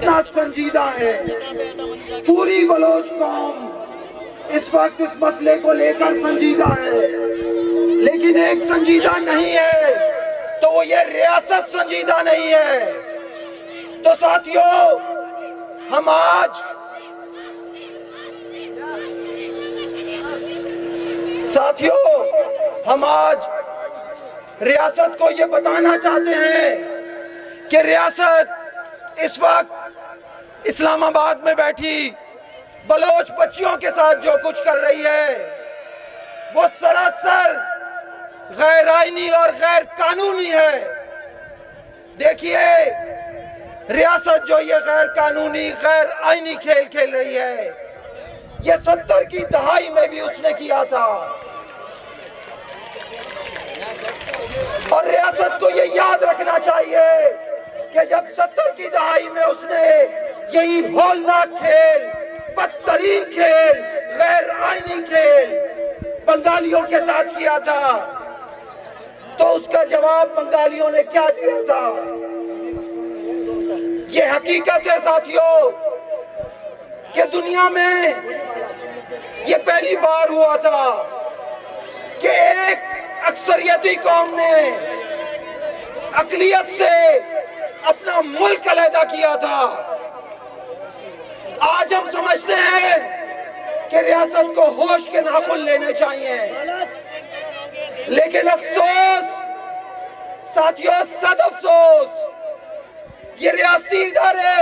کتنا سنجیدہ ہے. پوری بلوچ قوم اس وقت اس مسئلے کو لے کر سنجیدہ ہے، لیکن ایک سنجیدہ نہیں ہے تو وہ یہ ریاست سنجیدہ نہیں ہے. تو ساتھیوں، ہم آج ریاست کو یہ بتانا چاہتے ہیں کہ ریاست اس وقت اسلام آباد میں بیٹھی بلوچ بچیوں کے ساتھ جو کچھ کر رہی ہے وہ سراسر غیر آئینی اور غیر قانونی ہے. دیکھیے، ریاست جو یہ غیر قانونی غیر آئینی کھیل کھیل رہی ہے، یہ 70 کی دہائی میں بھی اس نے کیا تھا. اور ریاست کو یہ یاد رکھنا چاہیے کہ جب 70 کی دہائی میں اس نے یہی ہولناک کھیل، بدترین کھیل، غیر آئینی کھیل بنگالیوں کے ساتھ کیا تھا، تو اس کا جواب بنگالیوں نے کیا دیا تھا؟ یہ حقیقت ہے ساتھیوں کہ دنیا میں یہ پہلی بار ہوا تھا کہ ایک اکثریتی قوم نے اقلیت سے اپنا ملک علیحدہ کیا تھا. آج ہم سمجھتے ہیں کہ ریاست کو ہوش کے ناخن لینے چاہیے، لیکن افسوس ساتھیوں، صد افسوس، یہ ریاستی ادارے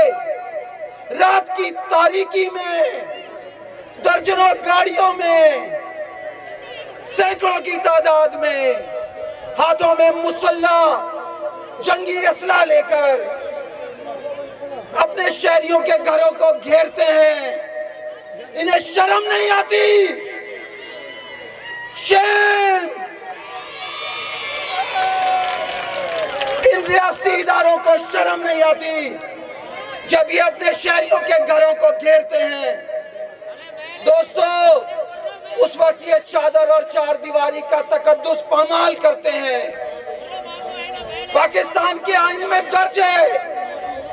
رات کی تاریکی میں درجنوں گاڑیوں میں، سینکڑوں کی تعداد میں، ہاتھوں میں مسلح جنگی اسلحہ لے کر اپنے شہریوں کے گھروں کو گھیرتے ہیں. انہیں شرم نہیں آتی؟ شیم! ان ریاستی اداروں کو شرم نہیں آتی جب یہ اپنے شہریوں کے گھروں کو گھیرتے ہیں؟ دوستو، اس وقت یہ چادر اور چار دیواری کا تقدس پامال کرتے ہیں. پاکستان کے آئین میں درج ہے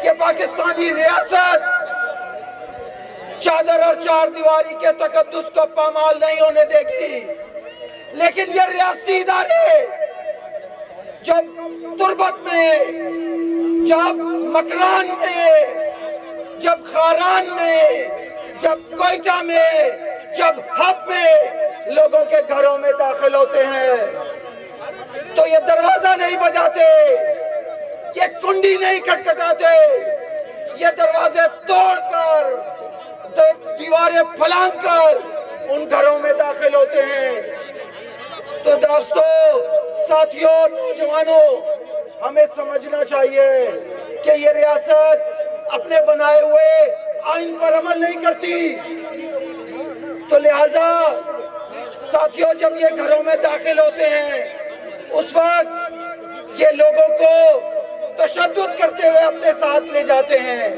کہ پاکستانی ریاست چادر اور چار دیواری کے تقدس کو پامال نہیں ہونے دے گی. لیکن یہ ریاستی ادارے جب تربت میں، جب مکران میں، جب خاران میں، جب کوئٹہ میں، جب ہب میں لوگوں کے گھروں میں داخل ہوتے ہیں تو یہ دروازہ نہیں بجاتے، یہ کنڈی نہیں کھٹکھٹاتے، یہ دروازے توڑ کر، دیواریں پھلانگ کر ان گھروں میں داخل ہوتے ہیں. تو دوستو، ساتھیوں، نوجوانوں، ہمیں سمجھنا چاہیے کہ یہ ریاست اپنے بنائے ہوئے آئین پر عمل نہیں کرتی. تو لہٰذا ساتھیوں، جب یہ گھروں میں داخل ہوتے ہیں اس وقت یہ لوگوں کو تشدد کرتے ہوئے اپنے ساتھ لے جاتے ہیں.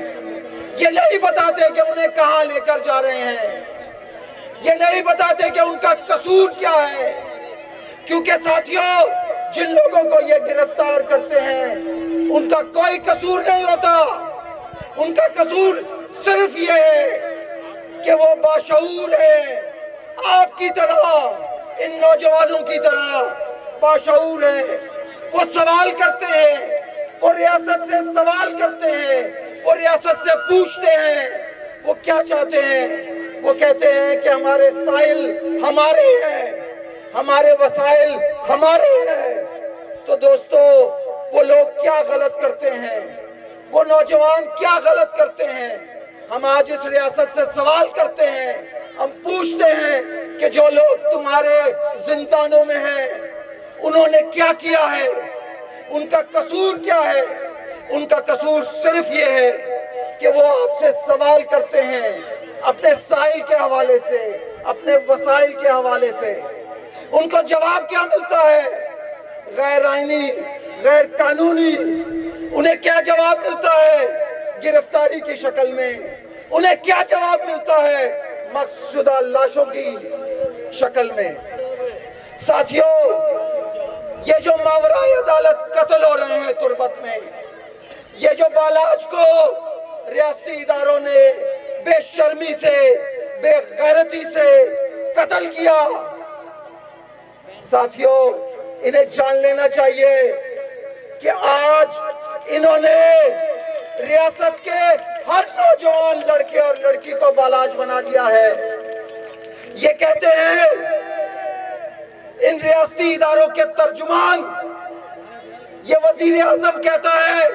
یہ نہیں بتاتے کہ انہیں کہاں لے کر جا رہے ہیں، یہ نہیں بتاتے کہ ان کا قصور کیا ہے. کیونکہ ساتھیوں، جن لوگوں کو یہ گرفتار کرتے ہیں ان کا کوئی قصور نہیں ہوتا. ان کا قصور صرف یہ ہے کہ وہ باشعور ہیں، آپ کی طرح، ان نوجوانوں کی طرح باشعور ہیں. وہ سوال کرتے ہیں، وہ ریاست سے سوال کرتے ہیں، وہ ریاست سے پوچھتے ہیں وہ کیا چاہتے ہیں. وہ کہتے ہیں کہ ہمارے ساحل ہمارے ہیں، ہمارے وسائل ہمارے ہیں. تو دوستو، وہ لوگ کیا غلط کرتے ہیں، وہ نوجوان کیا غلط کرتے ہیں؟ ہم آج اس ریاست سے سوال کرتے ہیں، ہم پوچھتے ہیں کہ جو لوگ تمہارے زندانوں میں ہیں انہوں نے کیا کیا ہے، ان کا قصور کیا ہے؟ ان کا قصور صرف یہ ہے کہ وہ آپ سے سوال کرتے ہیں اپنے ساحل کے حوالے سے، اپنے وسائل کے حوالے سے. ان کو جواب کیا ملتا ہے؟ غیر آئینی، غیر قانونی. انہیں کیا جواب ملتا ہے؟ گرفتاری کی شکل میں. انہیں کیا جواب ملتا ہے؟ مقصودہ لاشوں کی شکل میں. ساتھیوں، یہ جو ماورائے عدالت قتل ہو رہے ہیں تربت میں، یہ جو بالاج کو ریاستی اداروں نے بے شرمی سے، بے غیرتی سے قتل کیا۔ ساتھیوں، انہیں جان لینا چاہیے کہ آج انہوں نے ریاست کے ہر نوجوان لڑکے اور لڑکی کو بالاج بنا دیا ہے۔ یہ کہتے ہیں، ان ریاستی اداروں کے ترجمان، یہ وزیر اعظم کہتا ہے،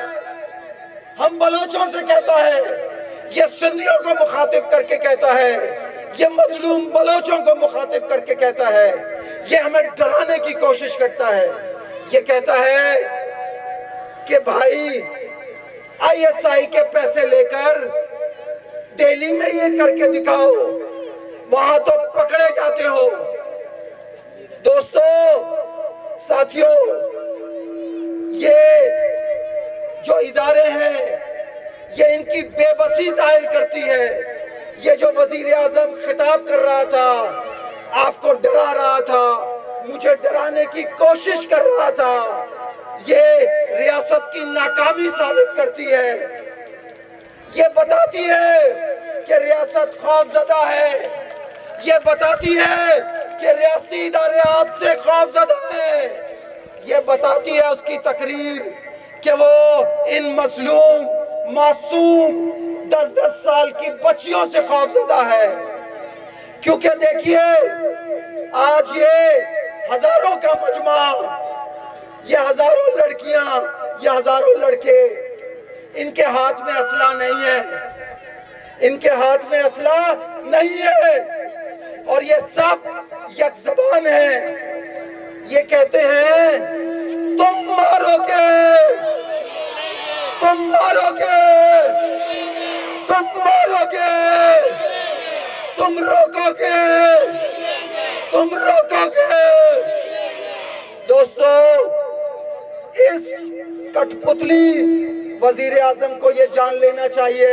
ہم بلوچوں سے کہتا ہے، یہ سندھیوں کو مخاطب کر کے کہتا ہے، یہ مظلوم بلوچوں کو مخاطب کر کے کہتا ہے، یہ ہمیں ڈرانے کی کوشش کرتا ہے۔ یہ کہتا ہے کہ بھائی آئی ایس آئی کے پیسے لے کر دہلی میں یہ کر کے دکھاؤ، وہاں تو پکڑے جاتے ہو۔ دوستو، ساتھیوں، یہ جو ادارے ہیں، یہ ان کی بے بسی ظاہر کرتی ہے۔ یہ جو وزیر اعظم خطاب کر رہا تھا، آپ کو ڈرا رہا تھا، مجھے ڈرانے کی کوشش کر رہا تھا، یہ ریاست کی ناکامی ثابت کرتی ہے۔ یہ بتاتی ہے کہ ریاست خوف زدہ ہے، یہ بتاتی ہے کہ ریاستی ادارے آپ سے خوف زدہ ہیں، یہ بتاتی ہے اس کی تقریر کہ وہ ان مظلوم معصوم 10 سال کی بچیوں سے خوف زدہ ہے۔ کیونکہ دیکھیے، آج یہ ہزاروں کا مجمع، یہ ہزاروں لڑکیاں، یہ ہزاروں لڑکے، ان کے ہاتھ میں اسلحہ نہیں ہے، ان کے ہاتھ میں اسلحہ نہیں ہے، اور یہ سب یک زبان ہیں۔ یہ کہتے ہیں، تم مارو گے، تم مارو گے، تم مارو گے، تم روکو گے، تم روکو گے۔ دوستو، اس کٹ پتلی وزیر اعظم کو یہ جان لینا چاہیے،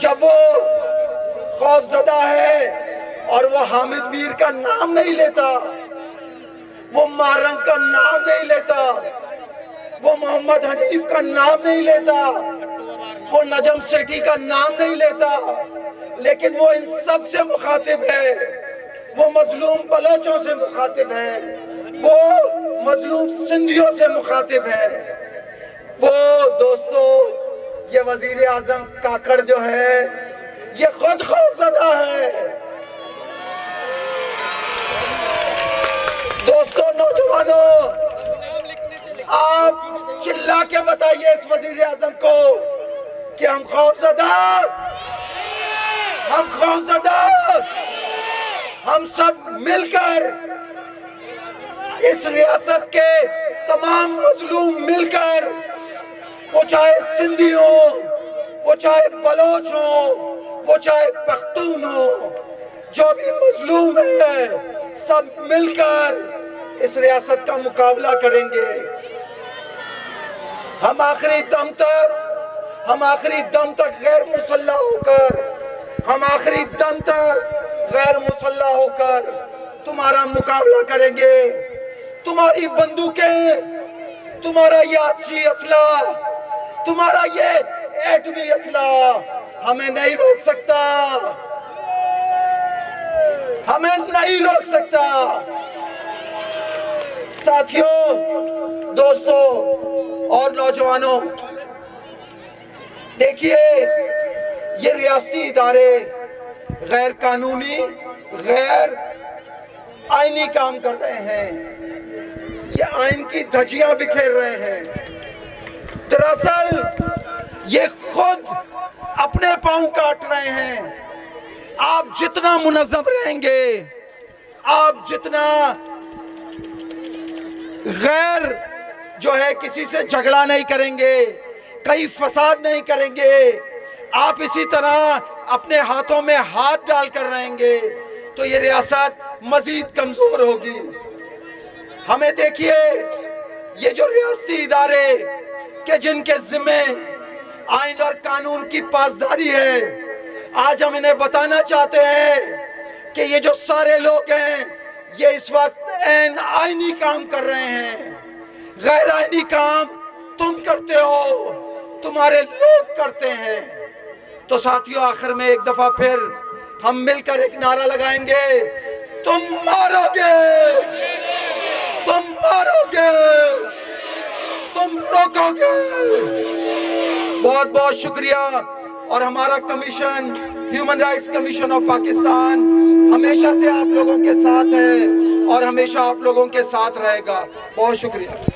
جب وہ خوف زدہ ہے اور وہ حامد میر کا نام نہیں لیتا، وہ مارنگ کا نام نہیں لیتا، وہ محمد حنیف کا نام نہیں لیتا، وہ نجم سیٹھی کا نام نہیں لیتا، لیکن وہ ان سب سے مخاطب ہے، وہ مظلوم بلوچوں سے مخاطب ہے، وہ مظلوم سندھیوں سے مخاطب ہے۔ وہ دوستو، یہ وزیر اعظم کاکڑ جو ہے، یہ خود خوف زدہ ہے۔ دوستو، نوجوانوں، آپ چلا کے بتائیے اس وزیر اعظم کو کہ ہم خوف زدہ، ہم خوف زدہ، ہم سب مل کر اس ریاست کے تمام مظلوم مل کر، وہ چاہے سندھی ہو، وہ چاہے بلوچ ہو، وہ چاہے پختون ہو، جو بھی مظلوم ہے، سب مل کر اس ریاست کا مقابلہ کریں گے۔ ہم آخری دم تک غیر مسلح ہو کر، ہم آخری دم تک غیر مسلح ہو کر تمہارا مقابلہ کریں گے۔ تمہاری بندوقیں، تمہارا یہ آتشی اسلحہ، تمہارا یہ ایٹمی اسلحہ ہمیں نہیں روک سکتا، ہمیں نہیں روک سکتا۔ ساتھیوں، دوستوں اور نوجوانوں، دیکھیے، یہ ریاستی ادارے غیر قانونی، غیر آئینی کام کر رہے ہیں، یہ آئین کی دھجیاں بکھیر رہے ہیں۔ دراصل یہ خود اپنے پاؤں کاٹ رہے ہیں۔ آپ جتنا منظم رہیں گے، آپ جتنا غیر جو ہے کسی سے جھگڑا نہیں کریں گے، کہیں فساد نہیں کریں گے، آپ اسی طرح اپنے ہاتھوں میں ہاتھ ڈال کر رہیں گے، تو یہ ریاست مزید کمزور ہوگی۔ ہمیں دیکھیے، یہ جو ریاستی ادارے کہ جن کے ذمہ آئین اور قانون کی پاسداری ہے، آج ہم انہیں بتانا چاہتے ہیں کہ یہ جو سارے لوگ ہیں، یہ اس وقت عین آئینی کام کر رہے ہیں۔ غیر آئینی کام تم کرتے ہو، تمہارے لوگ کرتے ہیں۔ تو ساتھیوں، آخر میں ایک دفعہ پھر ہم مل کر ایک نعرہ لگائیں گے، تم مارو گے، تم مارو گے، تم روکو گے۔ بہت بہت شکریہ۔ اور ہمارا commission, human rights commission of Pakistan ہمیشہ سے آپ لوگوں کے ساتھ ہے اور ہمیشہ آپ لوگوں کے ساتھ رہے گا۔ بہت شکریہ۔